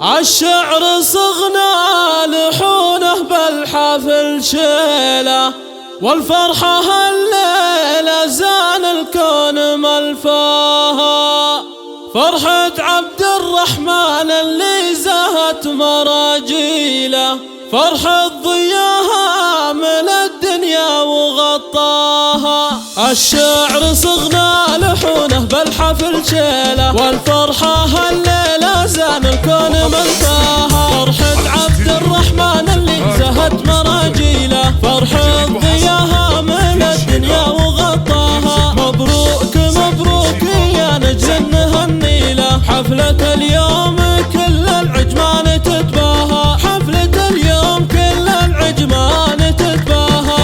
عالشعر صغنا لحونه بالحفل شيله، والفرحة هالليلة زان الكون ملفاها. فرحة عبد الرحمن اللي زهت مراجيله، فرحة ضياها من الدنيا وغطاها. الشعر صغنا لحونه بالحفل شيله، والفرحة هالليلة زان الكون ملفاها. فرحة عبد الرحمن اللي زهت مراجيله، فرحة ضياها من الدنيا وغطاها. مبروك مبروك يا نجل نهنيله، حفلة اليوم كل العجمان تتباهى. حفلة اليوم كل العجمان تتباهى.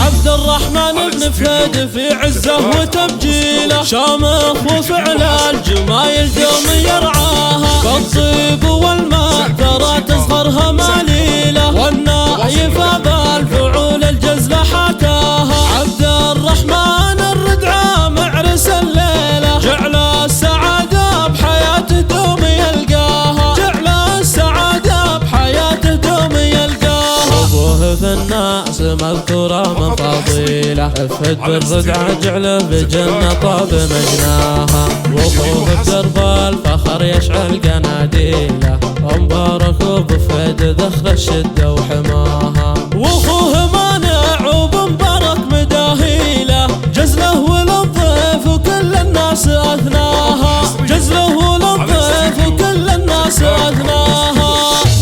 عبد الرحمن بن فهد في عزه وتبجيله، شامخ وفعل الجمايل دوم يرعاها. بالطيب والماء ترى تصغرها ماليله، والنايفة بالفعول الجزلة حكاها. عبد الرحمن الردعة معرس الليلة، جعل السعادة بحياته دوم يلقاها. جعل السعادة بحياته دوم يلقاها. أبوه في الناس مذكورة من فضيلة، افد بالردعة جعله بجنة طاب مجناها. وأخوه بدرب الفخر يشعل قناديله، ومبارك وبفهد ذخر الشدة وحماها. وأخوه مانع وبمبارك مداهيله، جزله وللضيف وكل الناس أثناها. جزله وللضيف وكل الناس أثناها.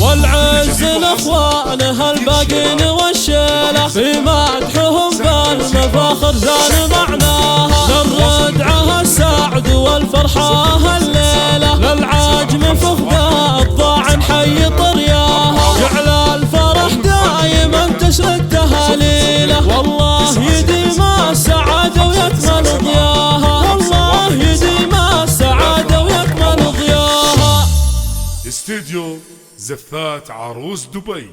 والعز لإخوانه الباقين والشيله، في مدحهم بالمفاخر زان معناها. للردعة السعد والفرحة الليلة، للعاجم فخذ الضاعن حي طرياها. جعل الفرح دايما تشرق تهاليله، والله يديم السعادة ويكمل ضياها. والله يديم السعادة ويكمل ضياها. استديو زفات عروس دبي.